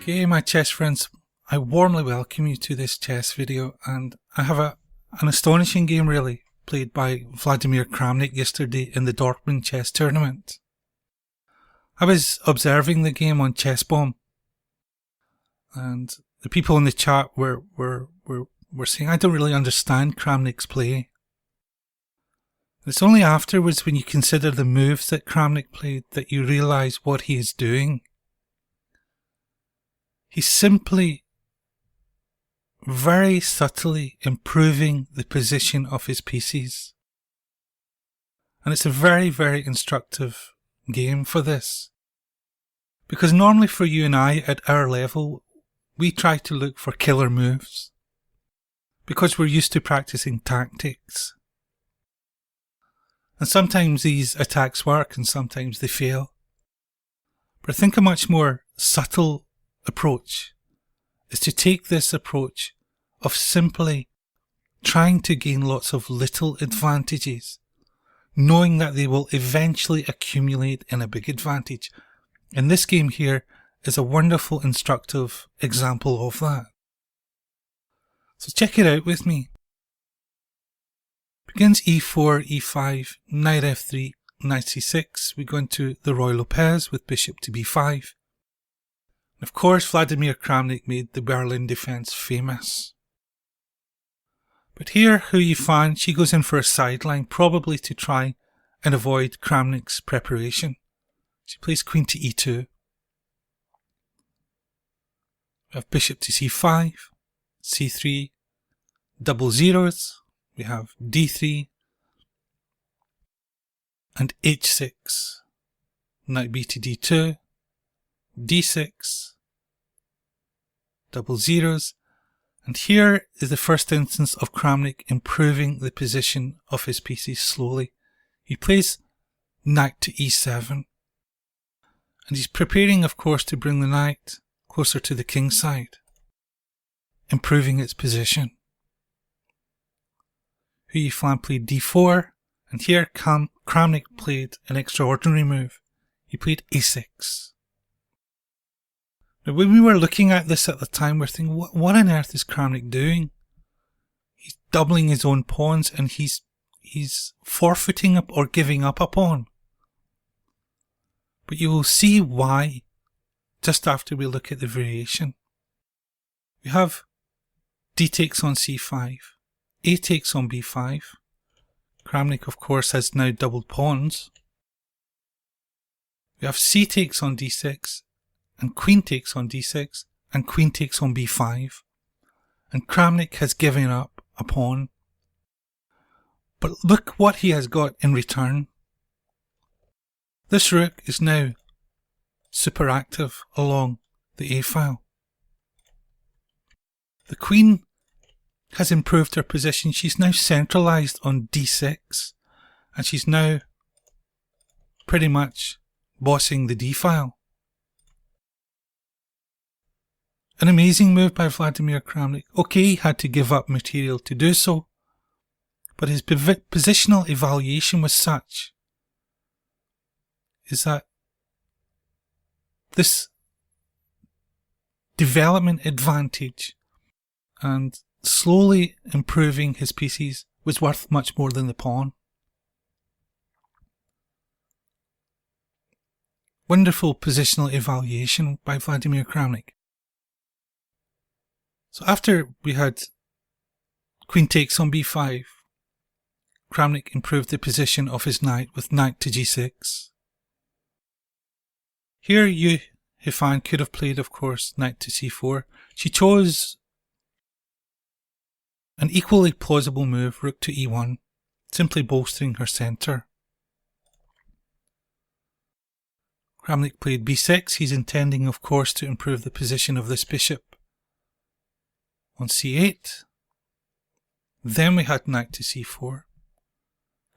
Okay, my chess friends, I warmly welcome you to this chess video, and I have an astonishing game really, played by Vladimir Kramnik yesterday in the Dortmund chess tournament. I was observing the game on Chessbomb, and the people in the chat were saying, I don't really understand Kramnik's play. It's only afterwards, when you consider the moves that Kramnik played, that you realise what he is doing. He's simply very subtly improving the position of his pieces. And it's a very, very instructive game for this. Because normally for you and I at our level, we try to look for killer moves. Because we're used to practicing tactics. And sometimes these attacks work and sometimes they fail. But I think a much more subtle approach is to take this approach of simply trying to gain lots of little advantages, knowing that they will eventually accumulate in a big advantage. And this game here is a wonderful instructive example of that. So check it out with me. Begins e4, e5, knight f3, knight c6. We go into the Roy Lopez with bishop to b5. Of course, Vladimir Kramnik made the Berlin defence famous. But here, Hou Yifan, she goes in for a sideline, probably to try and avoid Kramnik's preparation. She plays queen to e2. We have bishop to c5, c3, double zeros. We have d3 and h6. Knight b to d2. d6, double zeros, and here is the first instance of Kramnik improving the position of his pieces slowly. He plays knight to e7, and he's preparing, of course, to bring the knight closer to the king side, improving its position. Hou Yifan played d4, and here Kramnik played an extraordinary move. He played a6. Now, when we were looking at this at the time, we're thinking, what on earth is Kramnik doing? He's doubling his own pawns and he's forfeiting up or giving up a pawn. But you will see why just after we look at the variation. We have d takes on c5, a takes on b5. Kramnik, of course, has now doubled pawns. We have c takes on d6, and queen takes on d6, and queen takes on b5. And Kramnik has given up a pawn. But look what he has got in return. This rook is now super active along the A file. The queen has improved her position. She's now centralised on D6 and she's now pretty much bossing the D file. An amazing move by Vladimir Kramnik. Okay, he had to give up material to do so, but his positional evaluation was such is that this development advantage and slowly improving his pieces was worth much more than the pawn. Wonderful positional evaluation by Vladimir Kramnik. So after we had queen takes on b5, Kramnik improved the position of his knight with knight to g6. Here Hou Yifan could have played, of course, knight to c4. She chose an equally plausible move, rook to e1, simply bolstering her centre. Kramnik played b6. He's intending, of course, to improve the position of this bishop on c8. Then we had knight to c4,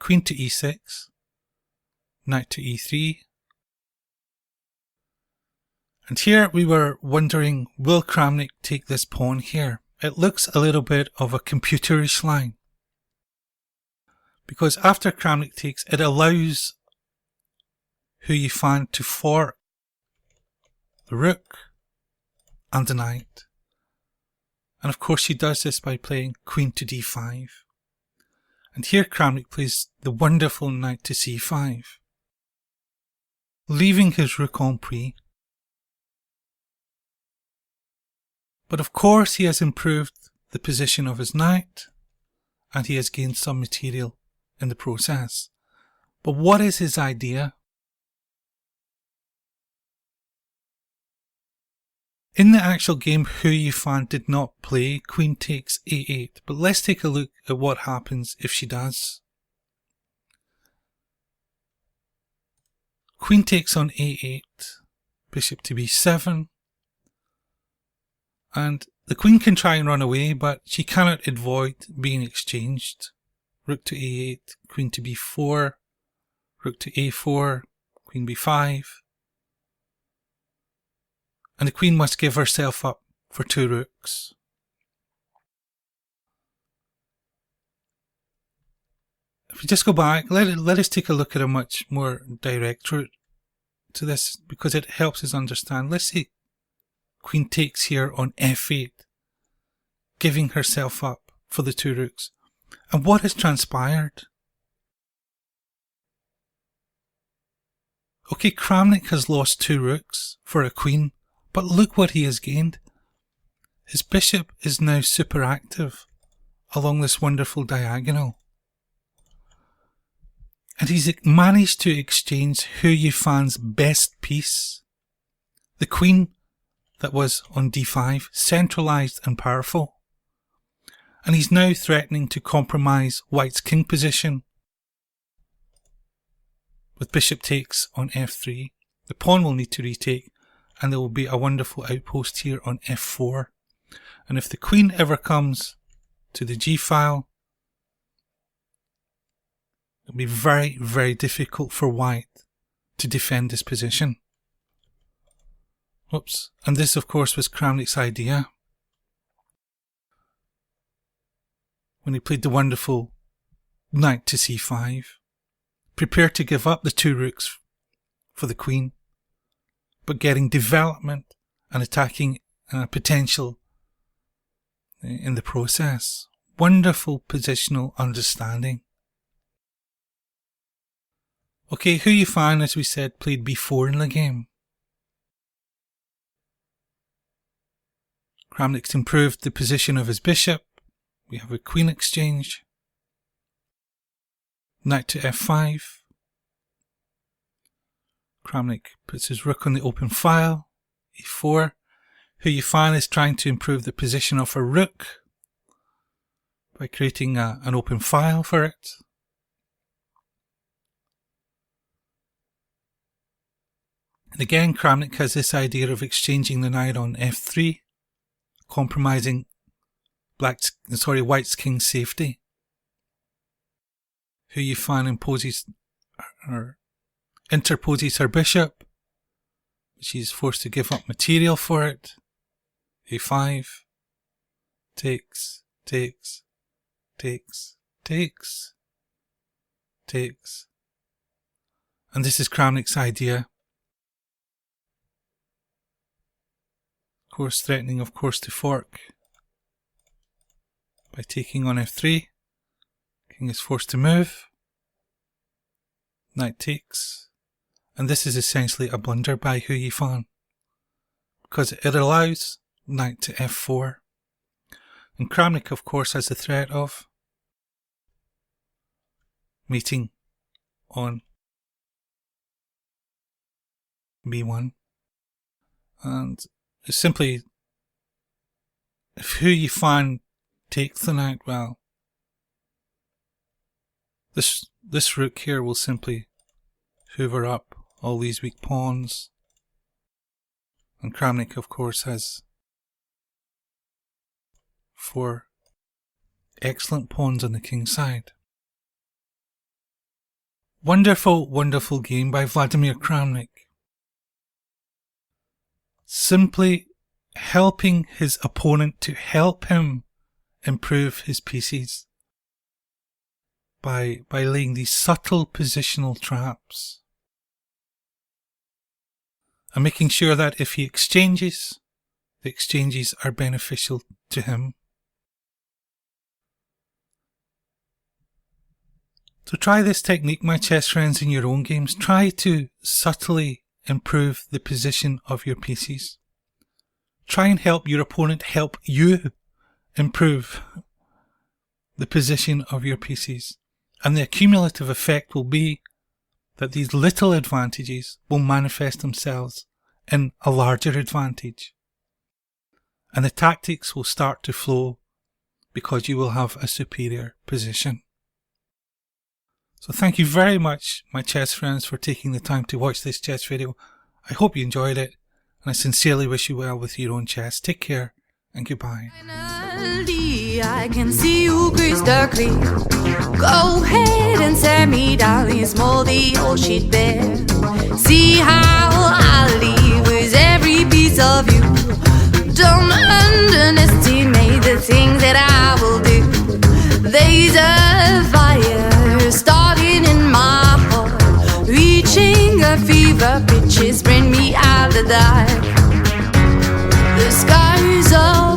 queen to e6, knight to e3. And here we were wondering, will Kramnik take this pawn here? It looks a little bit of a computerish line, because after Kramnik takes, it allows Hou Yifan to fork the rook and the knight. And of course she does this by playing queen to d5. And here Kramnik plays the wonderful knight to c5, leaving his rook en prise. But of course he has improved the position of his knight and he has gained some material in the process. But what is his idea? In the actual game, Hou Yifan did not play queen takes a8, but let's take a look at what happens if she does. Queen takes on a8, bishop to b7, and the queen can try and run away, but she cannot avoid being exchanged. Rook to a8, queen to b4, rook to a4, queen b5. And the queen must give herself up for two rooks. If we just go back, let us take a look at a much more direct route to this, because it helps us understand. Let's say queen takes here on f8, giving herself up for the two rooks. And what has transpired? Okay, Kramnik has lost two rooks for a queen, but look what he has gained. His bishop is now super active along this wonderful diagonal. And he's managed to exchange Hou Yifan's best piece, the queen that was on d5, centralised and powerful. And he's now threatening to compromise White's king position with bishop takes on f3. The pawn will need to retake, and there will be a wonderful outpost here on f4. And if the queen ever comes to the g file, it'll be very, very difficult for White to defend this position. Oops. And this, of course, was Kramnik's idea when he played the wonderful knight to c5, prepared to give up the two rooks for the queen, but getting development and attacking potential in the process. Wonderful positional understanding. Okay, Hou Yifan, as we said, played b4 in the game. Kramnik's improved the position of his bishop. We have a queen exchange. Knight to f5. Kramnik puts his rook on the open file. e4. Hou Yifan is trying to improve the position of her rook by creating an open file for it. Again, Kramnik has this idea of exchanging the knight on f3, compromising white's king's safety. Hou Yifan interposes her bishop, but she's forced to give up material for it. a5, takes, takes, takes, takes, takes. And this is Kramnik's idea. Of course, threatening, of course, to fork by taking on f3. King is forced to move. Knight takes. And this is essentially a blunder by Hou Yifan, because it allows knight to f4. And Kramnik, of course, has the threat of mating on b1. And simply, if Hou Yifan takes the knight, well, this rook here will simply hoover up all these weak pawns. And Kramnik, of course, has 4 excellent pawns on the king's side. Wonderful, wonderful game by Vladimir Kramnik. Simply helping his opponent to help him improve his pieces by laying these subtle positional traps and making sure that if he exchanges, the exchanges are beneficial to him. So try this technique, my chess friends, in your own games. Try to subtly improve the position of your pieces. Try and help your opponent help you improve the position of your pieces. And the accumulative effect will be that these little advantages will manifest themselves in a larger advantage. And the tactics will start to flow because you will have a superior position. So thank you very much, my chess friends, for taking the time to watch this chess video. I hope you enjoyed it, and I sincerely wish you well with your own chess. Take care, and goodbye. Finally, I can see you crystal clear. Go ahead and set me down this moldy old sheet bed. See how I leave with every piece of you. Don't underestimate the things that I will do. There's a fire starting in my heart, reaching a fever pitches, bring me out of the dark. The skies are